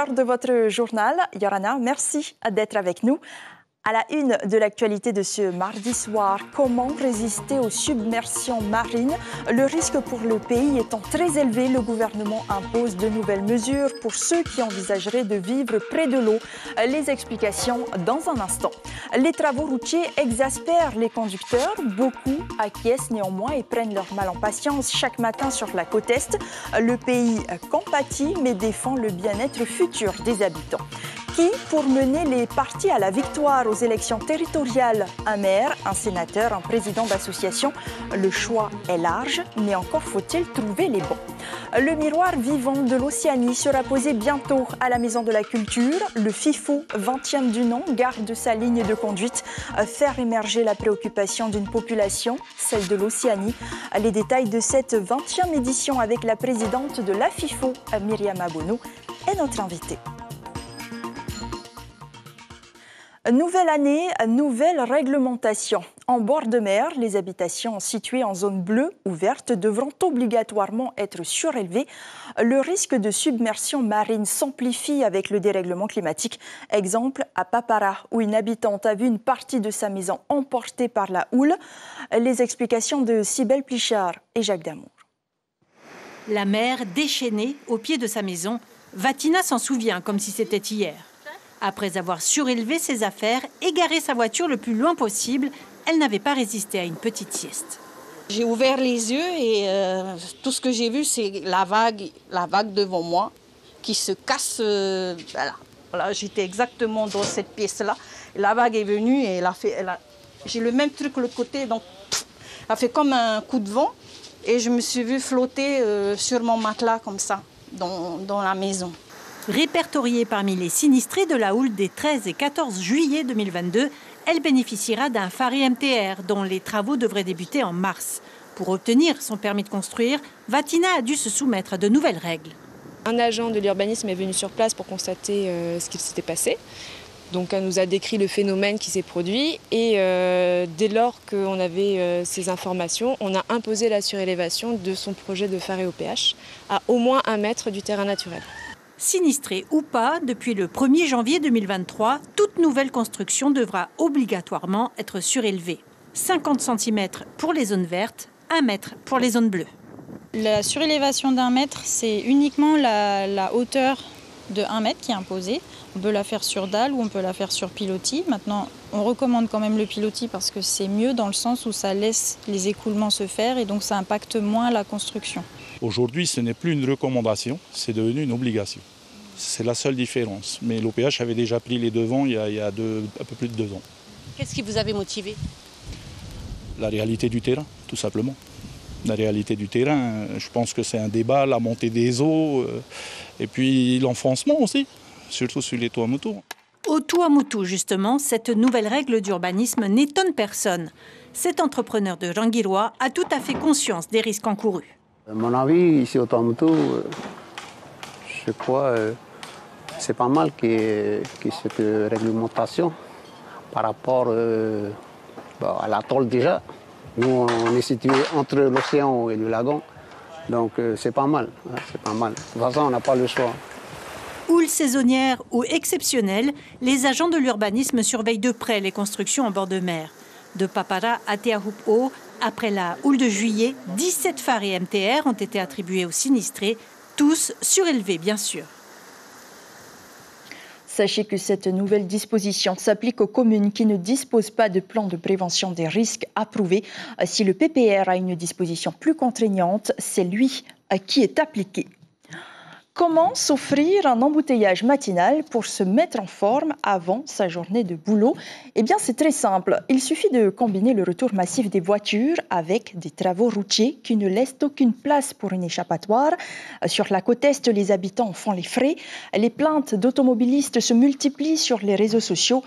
l'heure de votre journal. Yorana, merci d'être avec nous. À la une de l'actualité de ce mardi soir, comment résister aux submersions marines? Le risque pour le pays étant très élevé, le gouvernement impose de nouvelles mesures pour ceux qui envisageraient de vivre près de l'eau. Les explications dans un instant. Les travaux routiers exaspèrent les conducteurs. Beaucoup acquiescent néanmoins et prennent leur mal en patience chaque matin sur la côte Est. Le pays compatit mais défend le bien-être futur des habitants. Qui pour mener les partis à la victoire aux élections territoriales? Un maire, un sénateur, un président d'association. Le choix est large, mais encore faut-il trouver les bons. Le miroir vivant de l'Océanie sera posé bientôt à la Maison de la Culture. Le FIFO, 20e du nom, garde sa ligne de conduite. Faire émerger la préoccupation d'une population, celle de l'Océanie. Les détails de cette 20e édition avec la présidente de la FIFO, Myriam Abonou, est notre invitée. Nouvelle année, nouvelle réglementation. En bord de mer, les habitations situées en zone bleue ou verte devront obligatoirement être surélevées. Le risque de submersion marine s'amplifie avec le dérèglement climatique. Exemple à Papara, où une habitante a vu une partie de sa maison emportée par la houle. Les explications de Cybèle Plichard et Jacques Damour. La mer déchaînée au pied de sa maison, Vatina s'en souvient comme si c'était hier. Après avoir surélevé ses affaires et garé sa voiture le plus loin possible, elle n'avait pas résisté à une petite sieste. J'ai ouvert les yeux et tout ce que j'ai vu, c'est la vague devant moi qui se casse. Voilà, j'étais exactement dans cette pièce-là. La vague est venue et j'ai le même truc de l'autre côté, donc elle a fait comme un coup de vent et je me suis vue flotter sur mon matelas comme ça, dans la maison. Répertoriée parmi les sinistrés de la houle des 13 et 14 juillet 2022, elle bénéficiera d'un Phare MTR dont les travaux devraient débuter en mars. Pour obtenir son permis de construire, Vatina a dû se soumettre à de nouvelles règles. Un agent de l'urbanisme est venu sur place pour constater ce qui s'était passé. Donc elle nous a décrit le phénomène qui s'est produit et dès lors qu'on avait ces informations, on a imposé la surélévation de son projet de Phare OPH à au moins 1 mètre du terrain naturel. Sinistrée ou pas, depuis le 1er janvier 2023, toute nouvelle construction devra obligatoirement être surélevée. 50 cm pour les zones vertes, 1 mètre pour les zones bleues. La surélévation d'1 mètre, c'est uniquement la hauteur de 1 mètre qui est imposée. On peut la faire sur dalle ou on peut la faire sur pilotis. Maintenant, on recommande quand même le pilotis parce que c'est mieux dans le sens où ça laisse les écoulements se faire et donc ça impacte moins la construction. Aujourd'hui, ce n'est plus une recommandation, c'est devenu une obligation. C'est la seule différence. Mais l'OPH avait déjà pris les devants il y a un peu plus de 2 ans. Qu'est-ce qui vous avait motivé? La réalité du terrain, tout simplement. La réalité du terrain, je pense que c'est un débat, la montée des eaux, et puis l'enfoncement aussi, surtout sur les Tuamotu. Au Tuamotu, justement, cette nouvelle règle d'urbanisme n'étonne personne. Cet entrepreneur de Rangiroa a tout à fait conscience des risques encourus. À mon avis, ici au Tuamotu, je crois c'est pas mal que cette réglementation par rapport à l'atoll déjà. Nous, on est situé entre l'océan et le lagon, donc c'est pas mal. Hein, c'est pas mal. De toute façon, on n'a pas le choix. Houle saisonnière ou exceptionnelle, les agents de l'urbanisme surveillent de près les constructions en bord de mer. De Papara à Teahupo, après la houle de juillet, 17 phares et MTR ont été attribués aux sinistrés, tous surélevés bien sûr. Sachez que cette nouvelle disposition s'applique aux communes qui ne disposent pas de plan de prévention des risques approuvé. Si le PPR a une disposition plus contraignante, c'est lui qui est appliqué. Comment s'offrir un embouteillage matinal pour se mettre en forme avant sa journée de boulot? Eh bien, c'est très simple. Il suffit de combiner le retour massif des voitures avec des travaux routiers qui ne laissent aucune place pour une échappatoire. Sur la côte Est, les habitants en font les frais. Les plaintes d'automobilistes se multiplient sur les réseaux sociaux.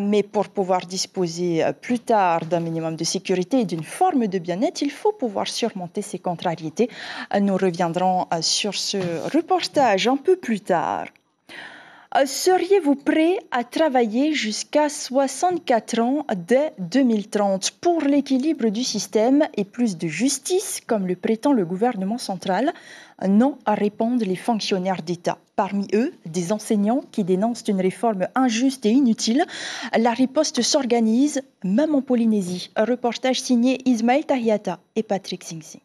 Mais pour pouvoir disposer plus tard d'un minimum de sécurité et d'une forme de bien-être, il faut pouvoir surmonter ces contrariétés. Nous reviendrons sur ce reportage un peu plus tard. Seriez-vous prêt à travailler jusqu'à 64 ans dès 2030 pour l'équilibre du système et plus de justice, comme le prétend le gouvernement central? Non, répondent les fonctionnaires d'État. Parmi eux, des enseignants qui dénoncent une réforme injuste et inutile. La riposte s'organise, même en Polynésie. Un reportage signé Ismaël Tahiata et Patrick Singsi.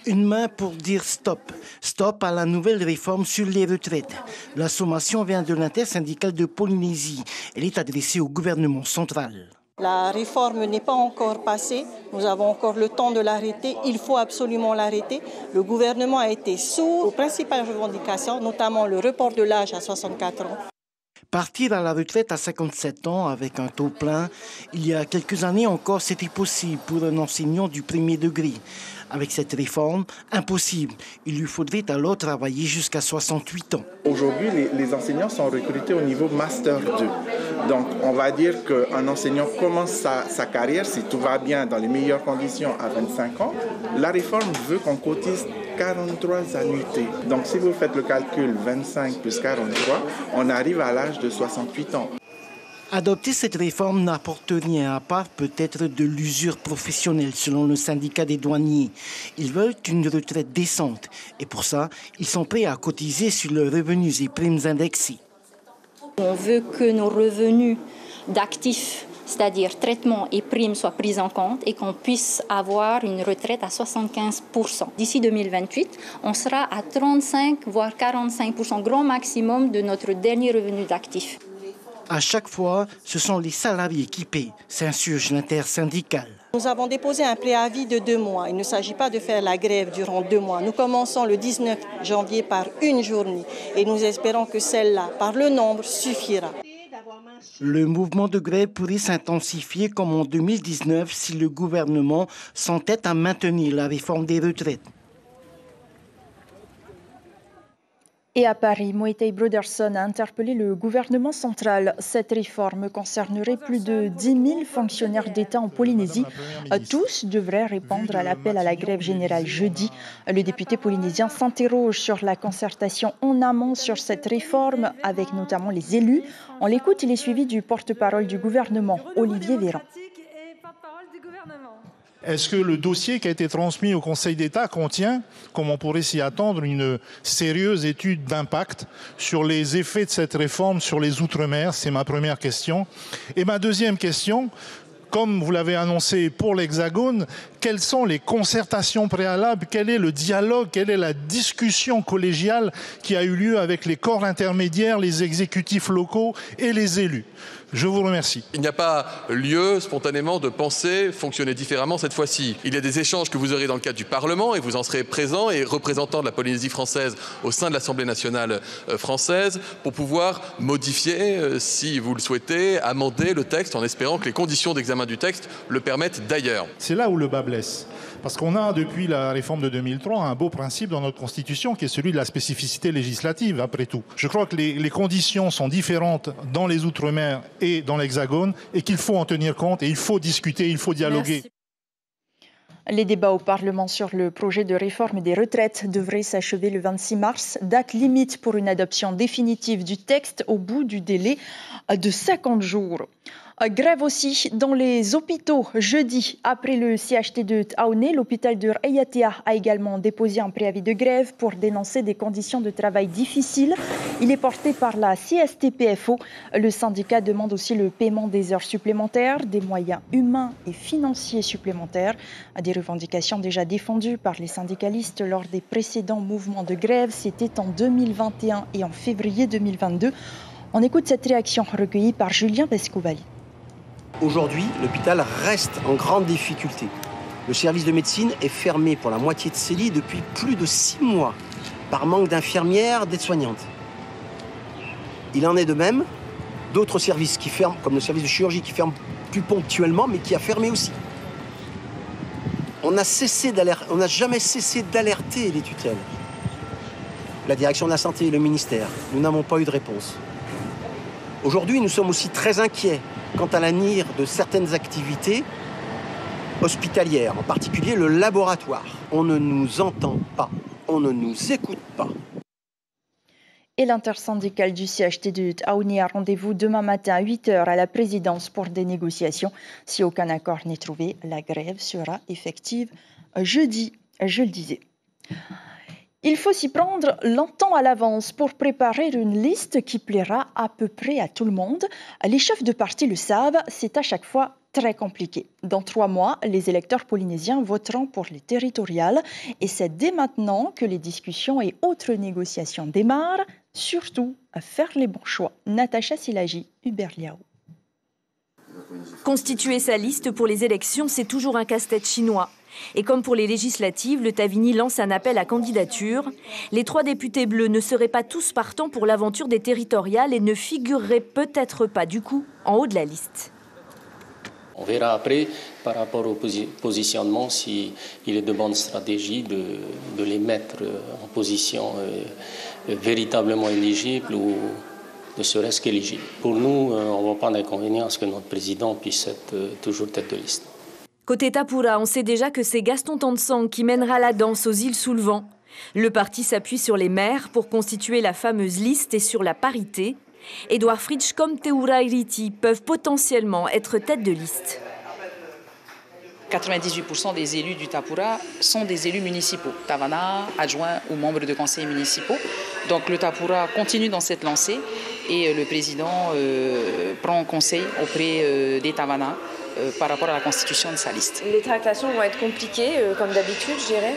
Une main pour dire stop. Stop à la nouvelle réforme sur les retraites. La sommation vient de l'intersyndicale de Polynésie. Elle est adressée au gouvernement central. La réforme n'est pas encore passée. Nous avons encore le temps de l'arrêter. Il faut absolument l'arrêter. Le gouvernement a été sourd aux principales revendications, notamment le report de l'âge à 64 ans. Partir à la retraite à 57 ans avec un taux plein, il y a quelques années encore, c'était possible pour un enseignant du premier degré. Avec cette réforme, impossible. Il lui faudrait alors travailler jusqu'à 68 ans. Aujourd'hui, les enseignants sont recrutés au niveau Master 2. Donc, on va dire qu'un enseignant commence sa carrière, si tout va bien, dans les meilleures conditions, à 25 ans. La réforme veut qu'on cotise 43 annuités. Donc, si vous faites le calcul 25 plus 43, on arrive à l'âge de 68 ans. Adopter cette réforme n'apporte rien à part peut-être de l'usure professionnelle, selon le syndicat des douaniers. Ils veulent une retraite décente et pour ça, ils sont prêts à cotiser sur leurs revenus et primes indexées. On veut que nos revenus d'actifs, c'est-à-dire traitements et primes, soient pris en compte et qu'on puisse avoir une retraite à 75%. D'ici 2028, on sera à 35 voire 45%, grand maximum de notre dernier revenu d'actifs. À chaque fois, ce sont les salariés qui paient, s'insurge l'intersyndicale. Nous avons déposé un préavis de 2 mois. Il ne s'agit pas de faire la grève durant 2 mois. Nous commençons le 19 janvier par une journée et nous espérons que celle-là, par le nombre, suffira. Le mouvement de grève pourrait s'intensifier comme en 2019 si le gouvernement s'entête à maintenir la réforme des retraites. Et à Paris, Moïtei Broderson a interpellé le gouvernement central. Cette réforme concernerait plus de 10 000 fonctionnaires d'État en Polynésie. Tous devraient répondre à l'appel à la grève générale jeudi. Le député polynésien s'interroge sur la concertation en amont sur cette réforme, avec notamment les élus. On l'écoute, il est suivi du porte-parole du gouvernement, Olivier Véran. Est-ce que le dossier qui a été transmis au Conseil d'État contient, comme on pourrait s'y attendre, une sérieuse étude d'impact sur les effets de cette réforme sur les Outre-mer? C'est ma première question. Et ma deuxième question, comme vous l'avez annoncé pour l'Hexagone, quelles sont les concertations préalables? Quel est le dialogue? Quelle est la discussion collégiale qui a eu lieu avec les corps intermédiaires, les exécutifs locaux et les élus? Je vous remercie. Il n'y a pas lieu spontanément de penser fonctionner différemment cette fois-ci. Il y a des échanges que vous aurez dans le cadre du Parlement et vous en serez présent et représentant de la Polynésie française au sein de l'Assemblée nationale française pour pouvoir modifier, si vous le souhaitez, amender le texte en espérant que les conditions d'examen du texte le permettent d'ailleurs. C'est là où le bas blesse. Parce qu'on a, depuis la réforme de 2003, un beau principe dans notre Constitution qui est celui de la spécificité législative, après tout. Je crois que les conditions sont différentes dans les Outre-mer et dans l'Hexagone et qu'il faut en tenir compte et il faut discuter, il faut dialoguer. Merci. Les débats au Parlement sur le projet de réforme des retraites devraient s'achever le 26 mars, date limite pour une adoption définitive du texte au bout du délai de 50 jours. Grève aussi dans les hôpitaux. Jeudi, après le CHT de Taoné, l'hôpital de Ayatea a également déposé un préavis de grève pour dénoncer des conditions de travail difficiles. Il est porté par la CSTPFO. Le syndicat demande aussi le paiement des heures supplémentaires, des moyens humains et financiers supplémentaires. Des revendications déjà défendues par les syndicalistes lors des précédents mouvements de grève. C'était en 2021 et en février 2022. On écoute cette réaction recueillie par Julien Bescouvali. Aujourd'hui, l'hôpital reste en grande difficulté. Le service de médecine est fermé pour la moitié de ses lits depuis plus de 6 mois, par manque d'infirmières, d'aides-soignantes. Il en est de même d'autres services qui ferment, comme le service de chirurgie qui ferme plus ponctuellement, mais qui a fermé aussi. On n'a jamais cessé d'alerter les tutelles. La direction de la santé et le ministère, nous n'avons pas eu de réponse. Aujourd'hui, nous sommes aussi très inquiets quant à l'avenir de certaines activités hospitalières, en particulier le laboratoire. On ne nous entend pas, on ne nous écoute pas. Et l'intersyndicale du CHT de Taouni a rendez-vous demain matin à 8h à la présidence pour des négociations. Si aucun accord n'est trouvé, la grève sera effective jeudi, je le disais. Il faut s'y prendre longtemps à l'avance pour préparer une liste qui plaira à peu près à tout le monde. Les chefs de parti le savent, c'est à chaque fois très compliqué. Dans 3 mois, les électeurs polynésiens voteront pour les territoriales et c'est dès maintenant que les discussions et autres négociations démarrent. Surtout, à faire les bons choix. Natacha Silagi, Hubert Liao. Constituer sa liste pour les élections, c'est toujours un casse-tête chinois. Et comme pour les législatives, le Tavini lance un appel à candidature. Les 3 députés bleus ne seraient pas tous partants pour l'aventure des territoriales et ne figureraient peut-être pas du coup en haut de la liste. On verra après, par rapport au positionnement, s'il est de bonne stratégie de les mettre en position véritablement éligible ou ne serait-ce qu'éligible. Pour nous, on ne voit pas d'inconvénient à ce que notre président puisse être toujours tête de liste. Côté Tapura, on sait déjà que c'est Gaston Tensang qui mènera la danse aux îles sous le vent. Le parti s'appuie sur les maires pour constituer la fameuse liste et sur la parité. Edouard Fritsch comme Teura Iriti peuvent potentiellement être tête de liste. 98% des élus du Tapura sont des élus municipaux, Tavana, adjoints ou membres de conseils municipaux. Donc le Tapura continue dans cette lancée et le président prend conseil auprès des Tavana par rapport à la constitution de sa liste. Les tractations vont être compliquées, comme d'habitude, je dirais.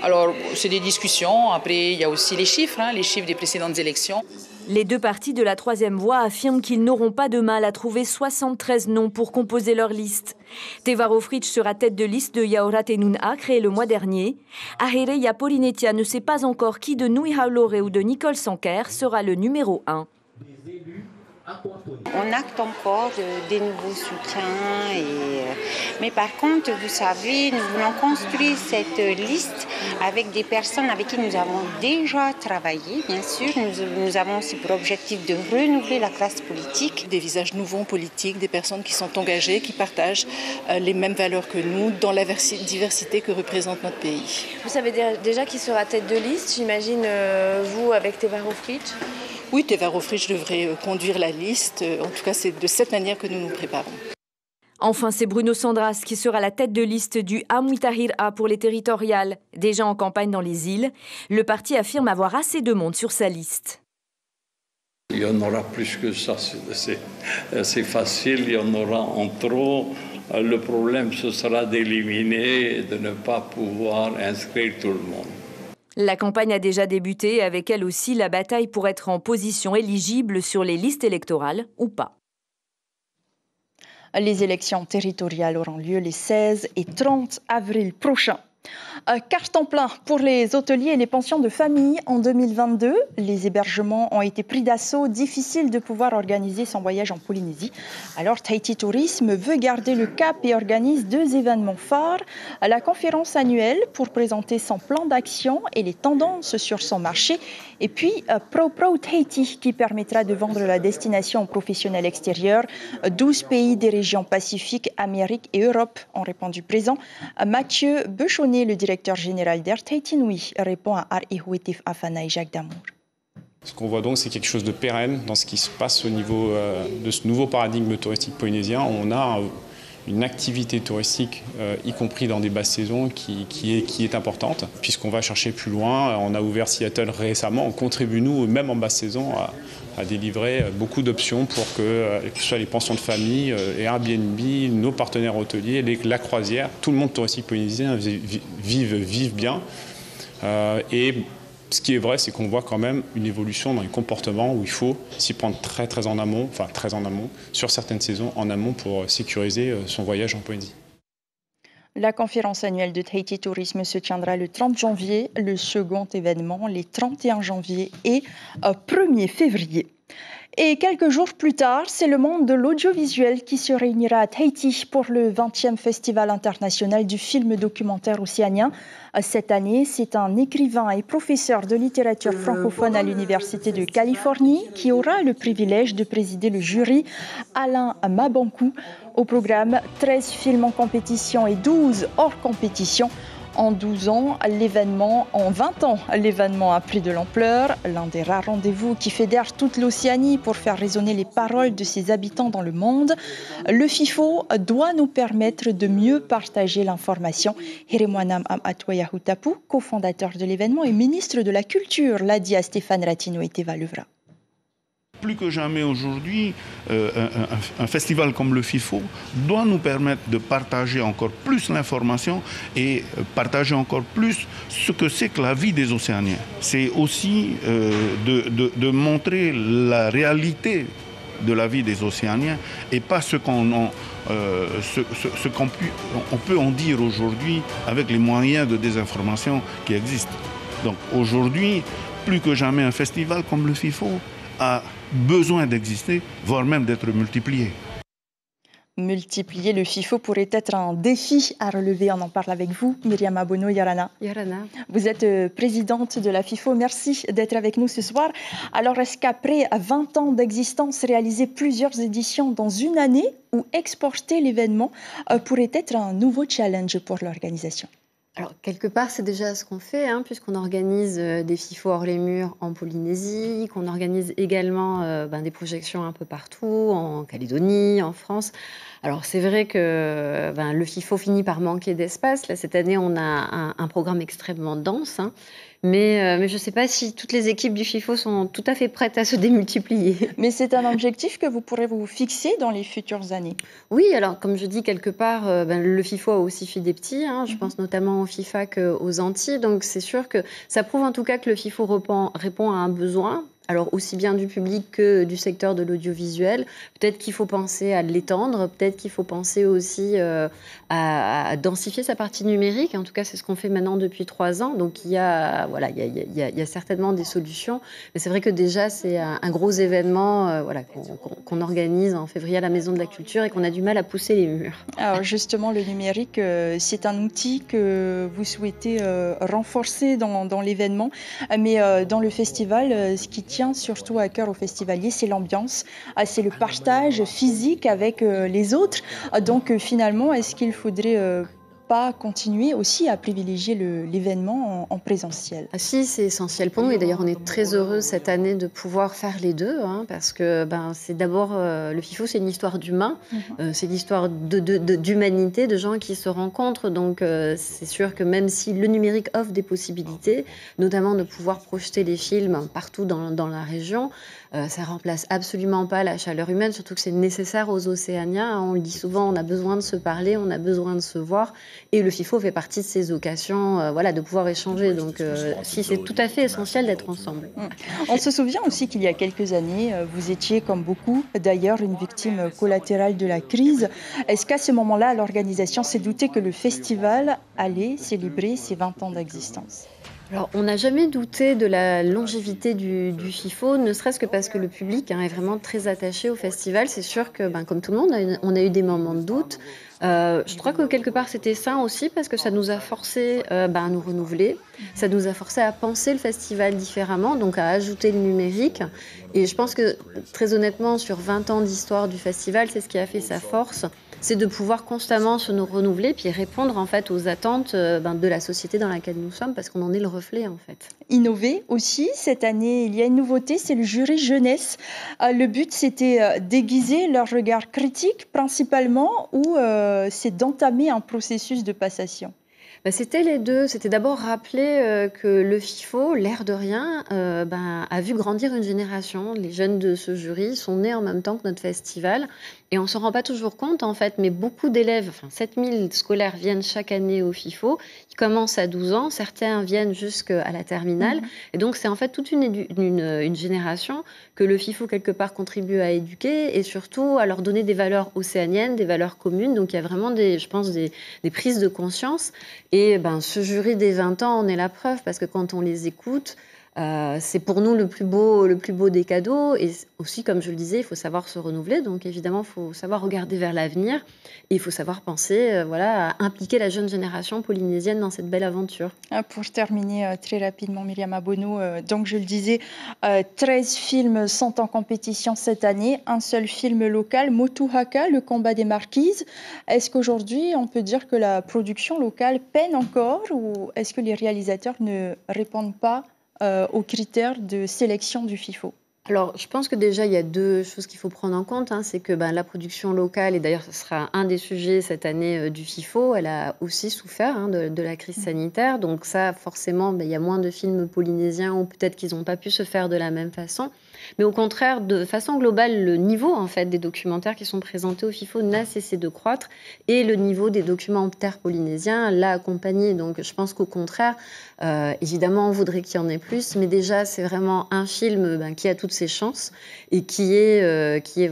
Alors, c'est des discussions. Après, il y a aussi les chiffres des précédentes élections. Les 2 partis de la 3e voie affirment qu'ils n'auront pas de mal à trouver 73 noms pour composer leur liste. Tevaro Fritsch sera tête de liste de Yaorat Enun'a, créé le mois dernier. Ahereia Polinetia ne sait pas encore qui de Nui Haulore ou de Nicole Sanker sera le numéro 1. On acte encore des nouveaux soutiens, mais par contre, vous savez, nous voulons construire cette liste avec des personnes avec qui nous avons déjà travaillé. Bien sûr, nous avons aussi pour objectif de renouveler la classe politique. Des visages nouveaux politiques, des personnes qui sont engagées, qui partagent les mêmes valeurs que nous dans la diversité que représente notre pays. Vous savez déjà qui sera tête de liste, j'imagine, vous avec Tevaro Fritsch? Oui, Tevaro Fritsch devrait conduire la liste. En tout cas, c'est de cette manière que nous nous préparons. Enfin, c'est Bruno Sandras qui sera la tête de liste du Amuitahir-A pour les territoriales. Déjà en campagne dans les îles, le parti affirme avoir assez de monde sur sa liste. Il y en aura plus que ça, c'est facile, il y en aura en trop. Le problème, ce sera d'éliminer et de ne pas pouvoir inscrire tout le monde. La campagne a déjà débuté, avec elle aussi la bataille pour être en position éligible sur les listes électorales ou pas. Les élections territoriales auront lieu les 16 et 30 avril prochains. Carton plein pour les hôteliers et les pensions de famille en 2022. Les hébergements ont été pris d'assaut. Difficile de pouvoir organiser son voyage en Polynésie. Alors Tahiti Tourisme veut garder le cap et organise 2 événements phares. La conférence annuelle pour présenter son plan d'action et les tendances sur son marché. Et puis Pro Tahiti qui permettra de vendre la destination aux professionnels extérieurs. 12 pays des régions Pacifique, Amérique et Europe ont répondu présent. Mathieu Bechonnet, le directeur général d'Air Tahiti Nui, répond à Ar-Ihouetif Afana et Jacques Damour. Ce qu'on voit donc, c'est quelque chose de pérenne dans ce qui se passe au niveau de ce nouveau paradigme touristique polynésien. On a une activité touristique, y compris dans des basses saisons, qui est importante, puisqu'on va chercher plus loin. On a ouvert Seattle récemment. On contribue, nous, même en basse saison, à délivrer beaucoup d'options pour que ce soit les pensions de famille, les Airbnb, nos partenaires hôteliers, la croisière, tout le monde touristique polynésien vive bien. Et ce qui est vrai, c'est qu'on voit quand même une évolution dans les comportements où il faut s'y prendre très en amont, sur certaines saisons en amont pour sécuriser son voyage en Polynésie. La conférence annuelle de Tahiti Tourisme se tiendra le 30 janvier, le second événement les 31 janvier et 1er février. Et quelques jours plus tard, c'est le monde de l'audiovisuel qui se réunira à Tahiti pour le 20e Festival international du film documentaire océanien. Cette année, c'est un écrivain et professeur de littérature francophone à l'Université de Californie qui aura le privilège de présider le jury, Alain Mabankou. Au programme, 13 films en compétition et 12 hors compétition. En 12 ans, en 20 ans, l'événement a pris de l'ampleur. L'un des rares rendez-vous qui fédère toute l'Océanie pour faire résonner les paroles de ses habitants dans le monde. Le FIFO doit nous permettre de mieux partager l'information. Hirimwanam Amatwayahu Tapu, cofondateur de l'événement et ministre de la Culture, l'a dit à Stéphane Ratino et Teva Luvra. Plus que jamais aujourd'hui, un festival comme le FIFO doit nous permettre de partager encore plus l'information et partager encore plus ce que c'est que la vie des Océaniens. C'est aussi de montrer la réalité de la vie des Océaniens et pas ce qu'on peut en dire aujourd'hui avec les moyens de désinformation qui existent. Donc aujourd'hui, plus que jamais, un festival comme le FIFO a besoin d'exister, voire même d'être multiplié. Multiplier le FIFO pourrait être un défi à relever. On en parle avec vous, Myriam Abono Yorana. Vous êtes présidente de la FIFO. Merci d'être avec nous ce soir. Alors, est-ce qu'après 20 ans d'existence, réaliser plusieurs éditions dans une année ou exporter l'événement pourrait être un nouveau challenge pour l'organisation? Alors, quelque part, c'est déjà ce qu'on fait, puisqu'on organise des FIFO hors les murs en Polynésie, qu'on organise également des projections un peu partout, en Calédonie, en France. Alors, c'est vrai que le FIFO finit par manquer d'espace. Là, cette année, on a un programme extrêmement dense, mais je ne sais pas si toutes les équipes du FIFO sont tout à fait prêtes à se démultiplier. Mais c'est un objectif que vous pourrez vous fixer dans les futures années? Oui, alors comme je dis, quelque part, le FIFO a aussi fait des petits. Je pense notamment au FIFAC aux Antilles. Donc c'est sûr que ça prouve en tout cas que le FIFO répond à un besoin. Alors aussi bien du public que du secteur de l'audiovisuel. Peut-être qu'il faut penser à l'étendre, peut-être qu'il faut penser aussi à densifier sa partie numérique. En tout cas, c'est ce qu'on fait maintenant depuis 3 ans. Donc il y a certainement des solutions. Mais c'est vrai que déjà, c'est un gros événement qu'on organise en février à la Maison de la Culture et qu'on a du mal à pousser les murs. Alors justement, le numérique, c'est un outil que vous souhaitez renforcer dans l'événement. Mais dans le festival, ce qui tient surtout à cœur aux festivaliers, c'est l'ambiance, c'est le partage physique avec les autres. Donc finalement, est-ce qu'il faudrait pas continuer aussi à privilégier l'événement en présentiel? Si, c'est essentiel pour nous. Et d'ailleurs, on est très heureux cette année de pouvoir faire les deux, parce que c'est d'abord, le FIFO, c'est une histoire d'humain, c'est l'histoire d'humanité, de gens qui se rencontrent. Donc, c'est sûr que même si le numérique offre des possibilités, notamment de pouvoir projeter les films partout dans la région, ça ne remplace absolument pas la chaleur humaine, surtout que c'est nécessaire aux Océaniens. On le dit souvent, on a besoin de se parler, on a besoin de se voir. Et le FIFO fait partie de ces occasions de pouvoir échanger. Donc, c'est tout à fait essentiel d'être ensemble. On se souvient aussi qu'il y a quelques années, vous étiez, comme beaucoup d'ailleurs, une victime collatérale de la crise. Est-ce qu'à ce moment-là, l'organisation s'est doutée que le festival allait célébrer ses 20 ans d'existence? Alors, on n'a jamais douté de la longévité du FIFO, ne serait-ce que parce que le public est vraiment très attaché au festival. C'est sûr que, comme tout le monde, on a eu des moments de doute. Je crois que quelque part c'était sain aussi parce que ça nous a forcé à nous renouveler, ça nous a forcé à penser le festival différemment, donc à ajouter le numérique. Et je pense que très honnêtement, sur 20 ans d'histoire du festival, c'est ce qui a fait sa force, c'est de pouvoir constamment se nous renouveler puis répondre en fait aux attentes de la société dans laquelle nous sommes, parce qu'on en est le reflet en fait. Innover aussi, cette année il y a une nouveauté, c'est le jury jeunesse. Le but c'était d'aiguiser leur regard critique principalement, ou c'est d'entamer un processus de passation? C'était les deux. C'était d'abord rappeler que le FIFO, l'air de rien, a vu grandir une génération. Les jeunes de ce jury sont nés en même temps que notre festival. Et on ne s'en rend pas toujours compte, en fait, mais beaucoup d'élèves, 7000 scolaires viennent chaque année au FIFO. Ils commencent à 12 ans, certains viennent jusqu'à la terminale. Et donc, c'est en fait toute une génération que le FIFO, quelque part, contribue à éduquer et surtout à leur donner des valeurs océaniennes, des valeurs communes. Donc, il y a vraiment, je pense, des prises de conscience. Et ce jury des 20 ans en est la preuve, parce que quand on les écoute, C'est pour nous le plus beau des cadeaux. Et aussi, comme je le disais, il faut savoir se renouveler. Donc évidemment, il faut savoir regarder vers l'avenir. Et il faut savoir penser à impliquer la jeune génération polynésienne dans cette belle aventure. Pour terminer très rapidement, Myriam Abono, donc je le disais, 13 films sont en compétition cette année. Un seul film local, Motuhaka, le combat des marquises. Est-ce qu'aujourd'hui, on peut dire que la production locale peine encore ou est-ce que les réalisateurs ne répondent pas aux critères de sélection du FIFO? Alors, je pense que déjà, il y a deux choses qu'il faut prendre en compte. C'est que la production locale, et d'ailleurs, ce sera un des sujets cette année du FIFO, elle a aussi souffert de la crise sanitaire. Donc ça, forcément, il y a moins de films polynésiens ou peut-être qu'ils n'ont pas pu se faire de la même façon. Mais au contraire, de façon globale, le niveau en fait, des documentaires qui sont présentés au FIFO n'a cessé de croître et le niveau des documentaires polynésiens l'a accompagné. Donc je pense qu'au contraire, évidemment, on voudrait qu'il y en ait plus, mais déjà, c'est vraiment un film qui a toutes ses chances et qui est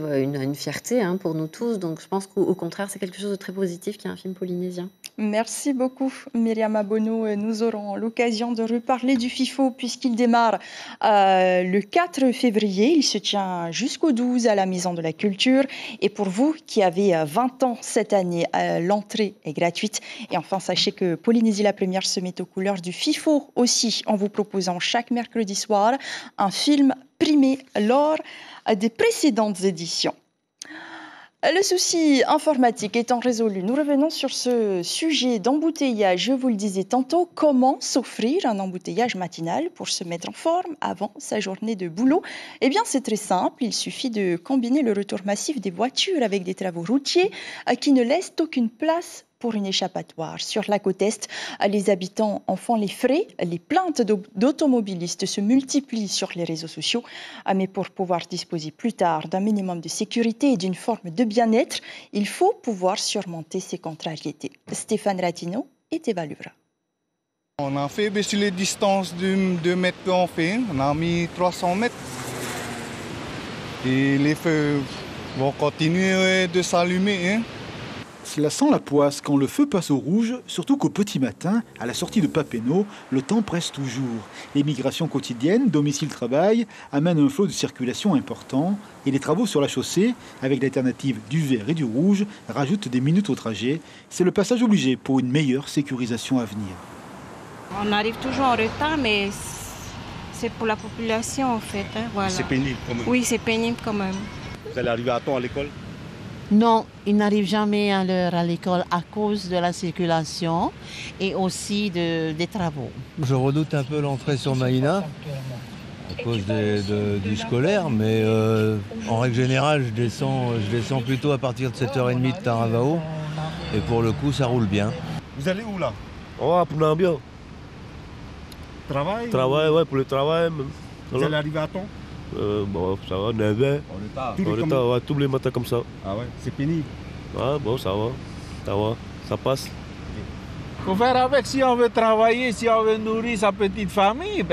une fierté pour nous tous. Donc je pense qu'au contraire, c'est quelque chose de très positif qu'il y ait un film polynésien. Merci beaucoup, Myriam Abono. Nous aurons l'occasion de reparler du FIFO puisqu'il démarre le 4 février. Il se tient jusqu'au 12 à la Maison de la Culture. Et pour vous qui avez 20 ans cette année, l'entrée est gratuite. Et enfin, sachez que Polynésie la Première se met aux couleurs du FIFO aussi en vous proposant chaque mercredi soir un film primé lors des précédentes éditions. Le souci informatique étant résolu, nous revenons sur ce sujet d'embouteillage. Je vous le disais tantôt, comment s'offrir un embouteillage matinal pour se mettre en forme avant sa journée de boulot? Eh bien, c'est très simple. Il suffit de combiner le retour massif des voitures avec des travaux routiers qui ne laissent aucune place pour une échappatoire. Sur la côte Est, les habitants en font les frais. Les plaintes d'automobilistes se multiplient sur les réseaux sociaux. Mais pour pouvoir disposer plus tard d'un minimum de sécurité et d'une forme de bien-être, il faut pouvoir surmonter ces contrariétés. Stéphane Ratino et Teva Luvra. On a fait baisser les distances de 2 mètres qu'on fait. On a mis 300 mètres. Et les feux vont continuer de s'allumer. Cela sent la poisse quand le feu passe au rouge, surtout qu'au petit matin, à la sortie de Papineau, le temps presse toujours. Les migrations quotidiennes, domicile-travail, amènent un flot de circulation important et les travaux sur la chaussée, avec l'alternative du vert et du rouge, rajoutent des minutes au trajet. C'est le passage obligé pour une meilleure sécurisation à venir. On arrive toujours en retard, mais c'est pour la population en fait. Voilà. C'est pénible quand même. Oui, c'est pénible quand même. Vous allez arriver à temps à l'école? Non, ils n'arrivent jamais à l'heure à l'école à cause de la circulation et aussi des travaux. Je redoute un peu l'entrée sur Maïna à cause du scolaire, mais en règle générale, je descends plutôt à partir de 7h30 de Taravao et pour le coup, ça roule bien. Vous allez où là? Oh, pour Nambio. Travail? Travail, ouais, pour le travail. Vous allez arriver à temps? Bon, ça va, 9h. Ouais, tous les matins comme ça. Ah ouais, c'est pénible. Ah bon, ça va, ça passe. Il faut faire avec, si on veut travailler, si on veut nourrir sa petite famille,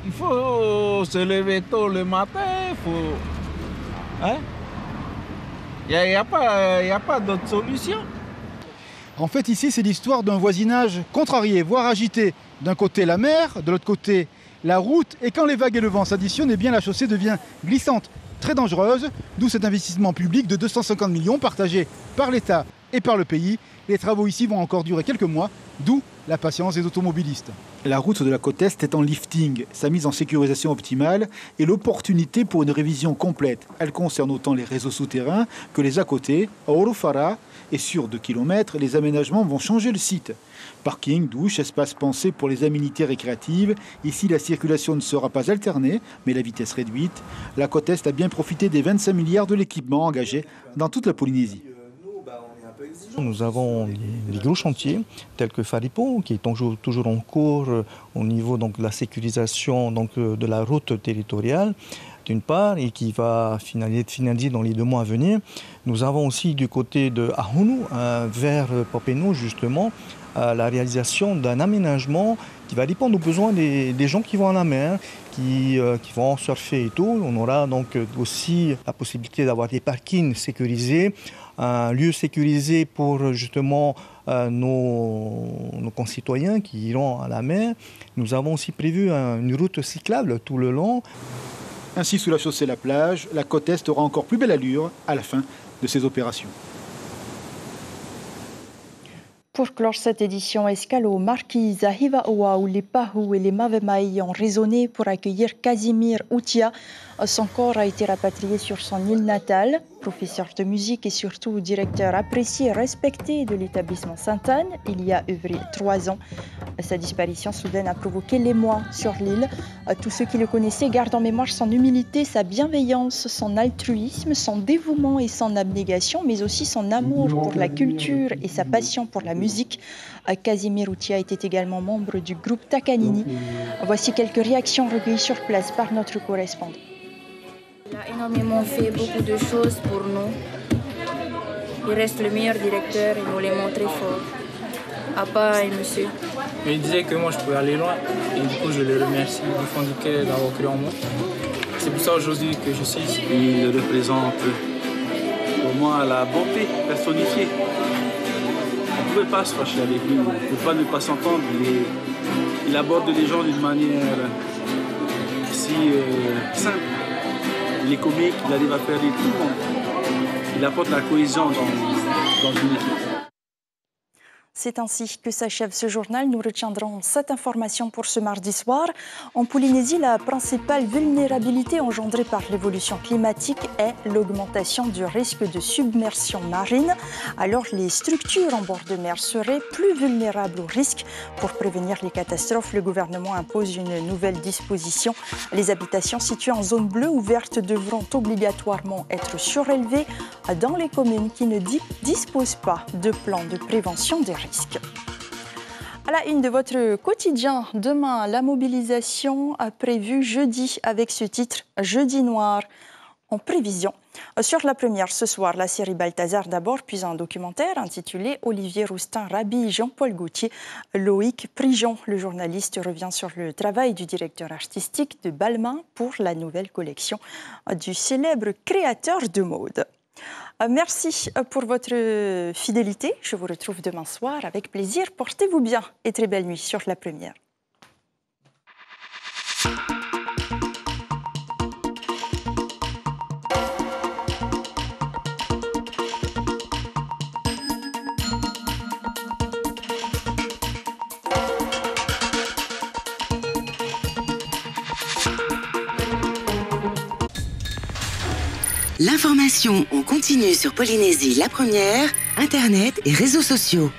il faut se lever tôt le matin, il faut... Hein? Il n'y a pas d'autre solution. En fait, ici, c'est l'histoire d'un voisinage contrarié, voire agité. D'un côté, la mer, de l'autre côté, la route. Et quand les vagues et le vent s'additionnent, eh bien, la chaussée devient glissante, très dangereuse. D'où cet investissement public de 250 millions partagé par l'État et par le pays. Les travaux ici vont encore durer quelques mois, d'où la patience des automobilistes. La route de la côte Est est en lifting. Sa mise en sécurisation optimale est l'opportunité pour une révision complète. Elle concerne autant les réseaux souterrains que les à côté. À Orofara et sur 2 km, les aménagements vont changer le site. Parking, douche, espace pensé pour les aménités récréatives. Ici, la circulation ne sera pas alternée, mais la vitesse réduite. La côte Est a bien profité des 25 milliards de l'équipement engagé dans toute la Polynésie. Nous avons les gros chantiers tels que Faripo, qui est toujours en cours au niveau donc, de la sécurisation donc, de la route territoriale. d'une part, et qui va finaliser dans les 2 mois à venir. Nous avons aussi du côté de Ahonu, vers Popeno justement, la réalisation d'un aménagement qui va répondre aux besoins des gens qui vont à la mer, qui vont surfer et tout. On aura donc aussi la possibilité d'avoir des parkings sécurisés, un lieu sécurisé pour justement nos concitoyens qui iront à la mer. Nous avons aussi prévu une route cyclable tout le long. Ainsi, sous la chaussée La Plage, la côte Est aura encore plus belle allure à la fin de ces opérations. Pour clore cette édition, escale aux Marquises, à Hivaoa, où les Pahou et les Mavemaï ont résonné pour accueillir Casimir Outia. Son corps a été rapatrié sur son île natale. Professeur de musique et surtout directeur apprécié et respecté de l'établissement Sainte-Anne, il y a œuvré 3 ans. Sa disparition soudaine a provoqué l'émoi sur l'île. Tous ceux qui le connaissaient gardent en mémoire son humilité, sa bienveillance, son altruisme, son dévouement et son abnégation, mais aussi son amour pour la culture et sa passion pour la musique. Casimir Outia était également membre du groupe Takanini. Voici quelques réactions recueillies sur place par notre correspondant. Il a énormément fait beaucoup de choses pour nous. Il reste le meilleur directeur et nous l'aimons très fort. Papa et monsieur. Il disait que moi je pouvais aller loin et du coup je le remercie du fond du cœur d'avoir cru en moi. C'est pour ça aujourd'hui que je suis ici. Il représente pour moi la bonté personnifiée. On ne pouvait pas se fâcher avec lui, on ne pouvait pas ne pas s'entendre. Il aborde les gens d'une manière si simple. Il est comique, il arrive à faire rire tout le monde. Il apporte la cohésion dans une équipe. C'est ainsi que s'achève ce journal. Nous retiendrons cette information pour ce mardi soir. En Polynésie, la principale vulnérabilité engendrée par l'évolution climatique est l'augmentation du risque de submersion marine. Alors, les structures en bord de mer seraient plus vulnérables au risque. Pour prévenir les catastrophes, le gouvernement impose une nouvelle disposition. Les habitations situées en zone bleue ou verte devront obligatoirement être surélevées dans les communes qui ne disposent pas de plan de prévention des risques. À la une de votre quotidien, demain, la mobilisation prévue jeudi avec ce titre « Jeudi noir » en prévision. Sur la première, ce soir, la série Balthazar d'abord, puis un documentaire intitulé « Olivier Roustin, Rabbi Jean-Paul Gaultier ». Loïc Prigent, le journaliste, revient sur le travail du directeur artistique de Balmain pour la nouvelle collection du célèbre créateur de mode. Merci pour votre fidélité. Je vous retrouve demain soir avec plaisir. Portez-vous bien et très belle nuit sur la première. L'information en continu sur Polynésie la première, Internet et réseaux sociaux.